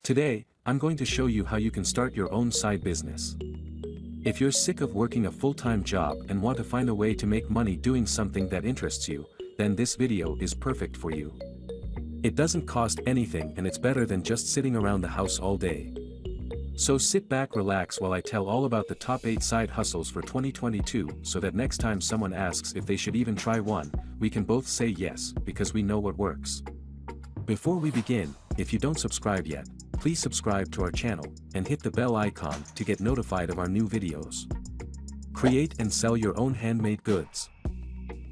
Today, I'm going to show you how you can start your own side business. If you're sick of working a full-time job and want to find a way to make money doing something that interests you, then this video is perfect for you. It doesn't cost anything and it's better than just sitting around the house all day. So sit back, relax while I tell all about the top 8 side hustles for 2022 so that next time someone asks if they should even try one, we can both say yes because we know what works. Before we begin, if you don't subscribe yet, please subscribe to our channel and hit the bell icon to get notified of our new videos. Create and sell your own handmade goods.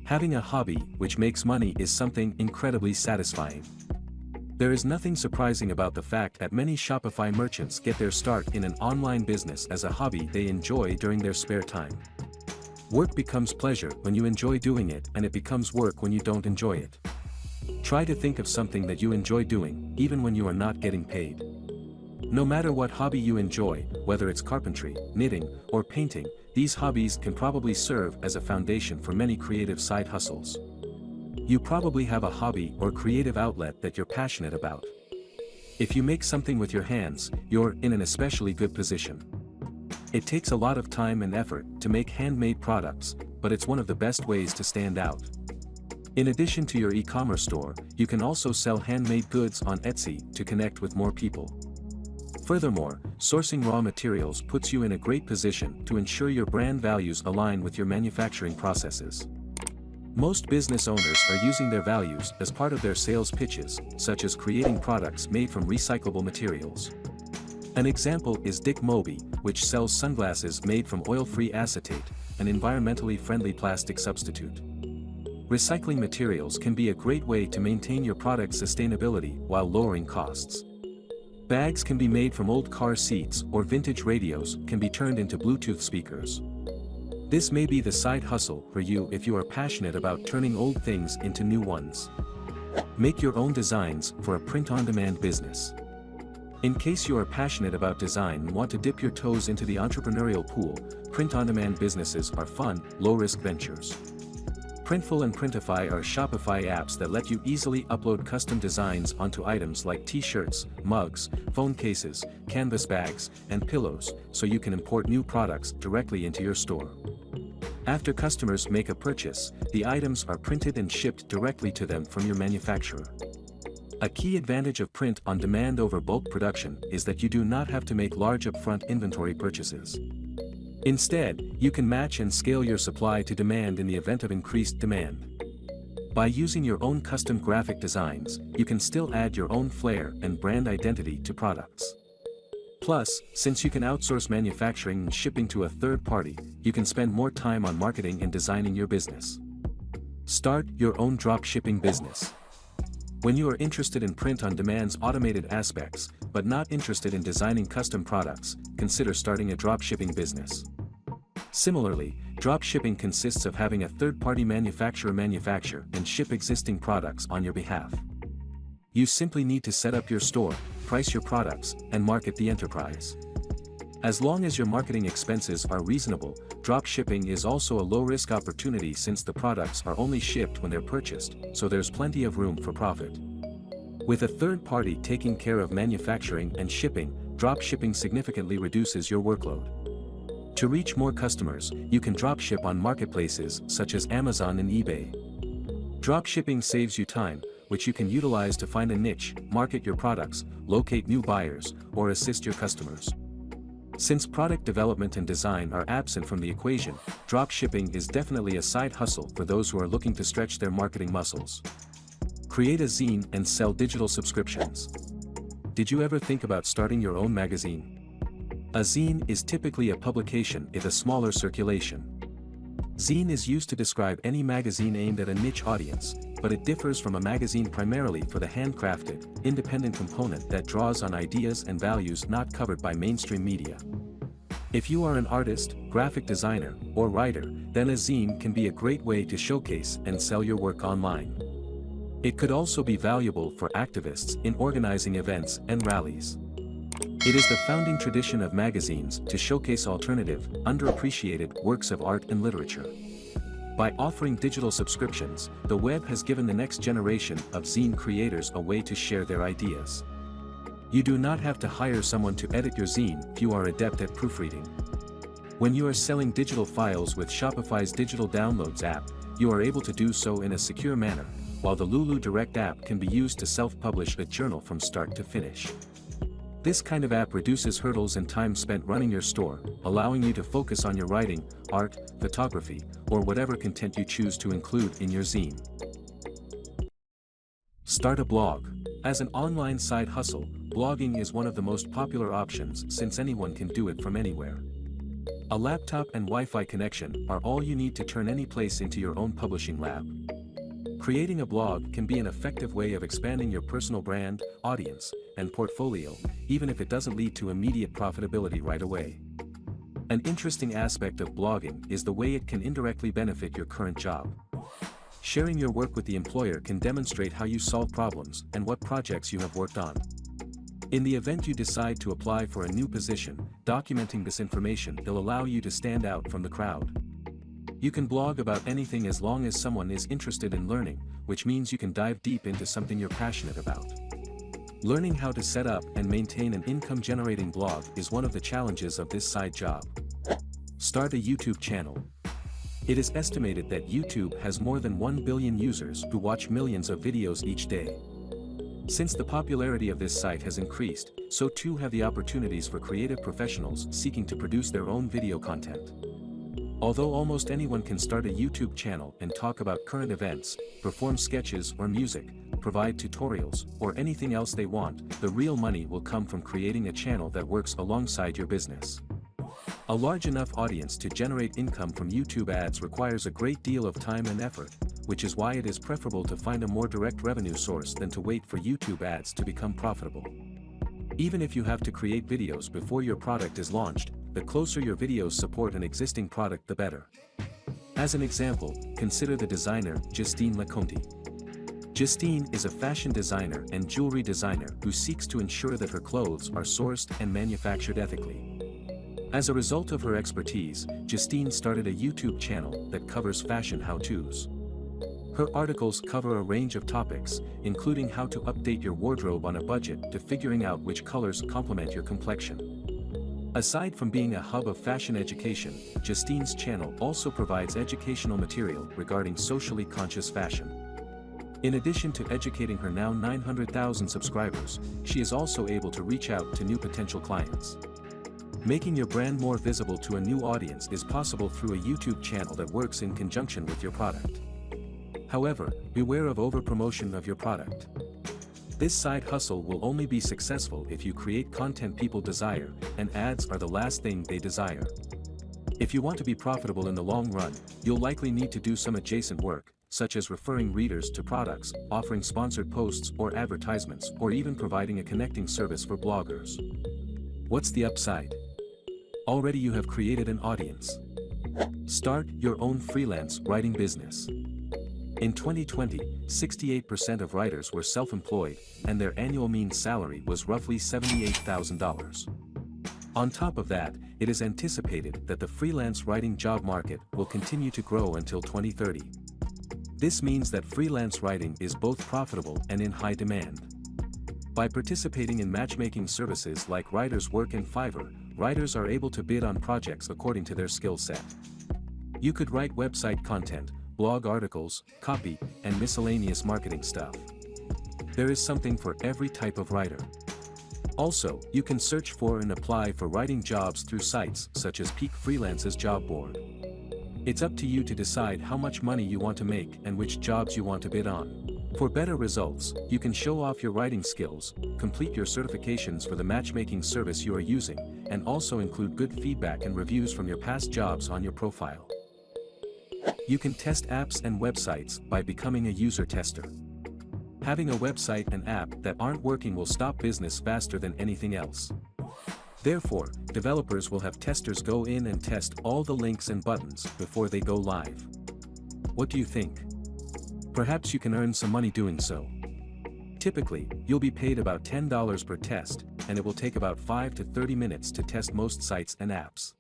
Having a hobby which makes money is something incredibly satisfying. There is nothing surprising about the fact that many Shopify merchants get their start in an online business as a hobby they enjoy during their spare time. Work becomes pleasure when you enjoy doing it, and it becomes work when you don't enjoy it. Try to think of something that you enjoy doing, even when you are not getting paid. No matter what hobby you enjoy, whether it's carpentry, knitting, or painting, these hobbies can probably serve as a foundation for many creative side hustles. You probably have a hobby or creative outlet that you're passionate about. If you make something with your hands, you're in an especially good position. It takes a lot of time and effort to make handmade products, but it's one of the best ways to stand out. In addition to your e-commerce store, you can also sell handmade goods on Etsy to connect with more people. Furthermore, sourcing raw materials puts you in a great position to ensure your brand values align with your manufacturing processes. Most business owners are using their values as part of their sales pitches, such as creating products made from recyclable materials. An example is Dick Moby, which sells sunglasses made from oil-free acetate, an environmentally friendly plastic substitute. Recycling materials can be a great way to maintain your product's sustainability while lowering costs. Bags can be made from old car seats, or vintage radios can be turned into Bluetooth speakers. This may be the side hustle for you if you are passionate about turning old things into new ones. Make your own designs for a print-on-demand business. In case you are passionate about design and want to dip your toes into the entrepreneurial pool, print-on-demand businesses are fun, low-risk ventures. Printful and Printify are Shopify apps that let you easily upload custom designs onto items like t-shirts, mugs, phone cases, canvas bags, and pillows, so you can import new products directly into your store. After customers make a purchase, the items are printed and shipped directly to them from your manufacturer. A key advantage of print on demand over bulk production is that you do not have to make large upfront inventory purchases. Instead, you can match and scale your supply to demand in the event of increased demand. By using your own custom graphic designs, you can still add your own flair and brand identity to products. Plus, since you can outsource manufacturing and shipping to a third party, you can spend more time on marketing and designing your business. Start your own drop shipping business. When you are interested in print-on-demand's automated aspects, but not interested in designing custom products, consider starting a drop shipping business. Similarly, drop shipping consists of having a third-party manufacturer manufacture and ship existing products on your behalf. You simply need to set up your store, price your products, and market the enterprise. As long as your marketing expenses are reasonable, drop shipping is also a low-risk opportunity since the products are only shipped when they're purchased, so there's plenty of room for profit. With a third party taking care of manufacturing and shipping, drop shipping significantly reduces your workload. To reach more customers, you can drop ship on marketplaces such as Amazon and eBay. Drop shipping saves you time, which you can utilize to find a niche, market your products, locate new buyers, or assist your customers. Since product development and design are absent from the equation, drop shipping is definitely a side hustle for those who are looking to stretch their marketing muscles. Create a zine and sell digital subscriptions. Did you ever think about starting your own magazine? A zine is typically a publication with a smaller circulation. Zine is used to describe any magazine aimed at a niche audience, but it differs from a magazine primarily for the handcrafted, independent component that draws on ideas and values not covered by mainstream media. If you are an artist, graphic designer, or writer, then a zine can be a great way to showcase and sell your work online. It could also be valuable for activists in organizing events and rallies. It is the founding tradition of magazines to showcase alternative, underappreciated works of art and literature. By offering digital subscriptions, the web has given the next generation of zine creators a way to share their ideas. You do not have to hire someone to edit your zine if you are adept at proofreading. When you are selling digital files with Shopify's Digital Downloads app, you are able to do so in a secure manner, while the Lulu Direct app can be used to self-publish a journal from start to finish. This kind of app reduces hurdles and time spent running your store, allowing you to focus on your writing, art, photography, or whatever content you choose to include in your zine. Start a blog. As an online side hustle, blogging is one of the most popular options since anyone can do it from anywhere. A laptop and Wi-Fi connection are all you need to turn any place into your own publishing lab. Creating a blog can be an effective way of expanding your personal brand, audience, and portfolio, even if it doesn't lead to immediate profitability right away. An interesting aspect of blogging is the way it can indirectly benefit your current job. Sharing your work with the employer can demonstrate how you solve problems and what projects you have worked on. In the event you decide to apply for a new position, documenting this information will allow you to stand out from the crowd. You can blog about anything as long as someone is interested in learning, which means you can dive deep into something you're passionate about. Learning how to set up and maintain an income-generating blog is one of the challenges of this side job. Start a YouTube channel. It is estimated that YouTube has more than 1 billion users who watch millions of videos each day. Since the popularity of this site has increased, so too have the opportunities for creative professionals seeking to produce their own video content. Although almost anyone can start a YouTube channel and talk about current events, perform sketches or music, provide tutorials, or anything else they want, the real money will come from creating a channel that works alongside your business. A large enough audience to generate income from YouTube ads requires a great deal of time and effort, which is why it is preferable to find a more direct revenue source than to wait for YouTube ads to become profitable. Even if you have to create videos before your product is launched, the closer your videos support an existing product the better. As an example, consider the designer Justine Leconte. Justine is a fashion designer and jewelry designer who seeks to ensure that her clothes are sourced and manufactured ethically. As a result of her expertise, Justine started a YouTube channel that covers fashion how-tos. Her articles cover a range of topics, including how to update your wardrobe on a budget to figuring out which colors complement your complexion. Aside from being a hub of fashion education, Justine's channel also provides educational material regarding socially conscious fashion. In addition to educating her now 900,000 subscribers, she is also able to reach out to new potential clients. Making your brand more visible to a new audience is possible through a YouTube channel that works in conjunction with your product. However, beware of over-promotion of your product. This side hustle will only be successful if you create content people desire, and ads are the last thing they desire. If you want to be profitable in the long run, you'll likely need to do some adjacent work, such as referring readers to products, offering sponsored posts or advertisements, or even providing a connecting service for bloggers. What's the upside? Already you have created an audience. Start your own freelance writing business. In 2020, 68% of writers were self-employed, and their annual mean salary was roughly $78,000. On top of that, it is anticipated that the freelance writing job market will continue to grow until 2030. This means that freelance writing is both profitable and in high demand. By participating in matchmaking services like Writers Work and Fiverr, writers are able to bid on projects according to their skill set. You could write website content, blog articles, copy, and miscellaneous marketing stuff. There is something for every type of writer. Also, you can search for and apply for writing jobs through sites such as Peak Freelance's job board. It's up to you to decide how much money you want to make and which jobs you want to bid on. For better results, you can show off your writing skills, complete your certifications for the matchmaking service you are using, and also include good feedback and reviews from your past jobs on your profile. You can test apps and websites by becoming a user tester. Having a website and app that aren't working will stop business faster than anything else. Therefore, developers will have testers go in and test all the links and buttons before they go live. What do you think? Perhaps you can earn some money doing so. Typically, you'll be paid about $10 per test, and it will take about 5 to 30 minutes to test most sites and apps.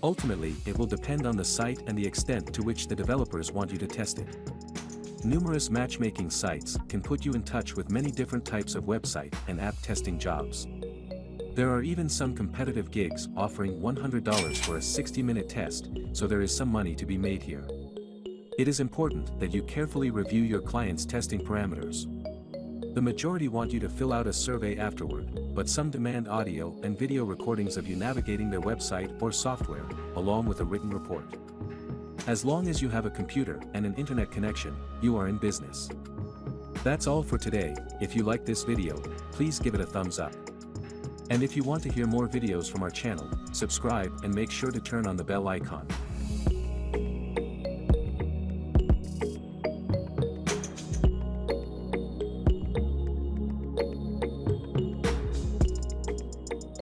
Ultimately, it will depend on the site and the extent to which the developers want you to test it. Numerous matchmaking sites can put you in touch with many different types of website and app testing jobs. There are even some competitive gigs offering $100 for a 60-minute test, so there is some money to be made here. It is important that you carefully review your client's testing parameters. The majority want you to fill out a survey afterward, but some demand audio and video recordings of you navigating their website or software, along with a written report. As long as you have a computer and an internet connection, you are in business. That's all for today. If you like this video, please give it a thumbs up. And if you want to hear more videos from our channel, subscribe and make sure to turn on the bell icon.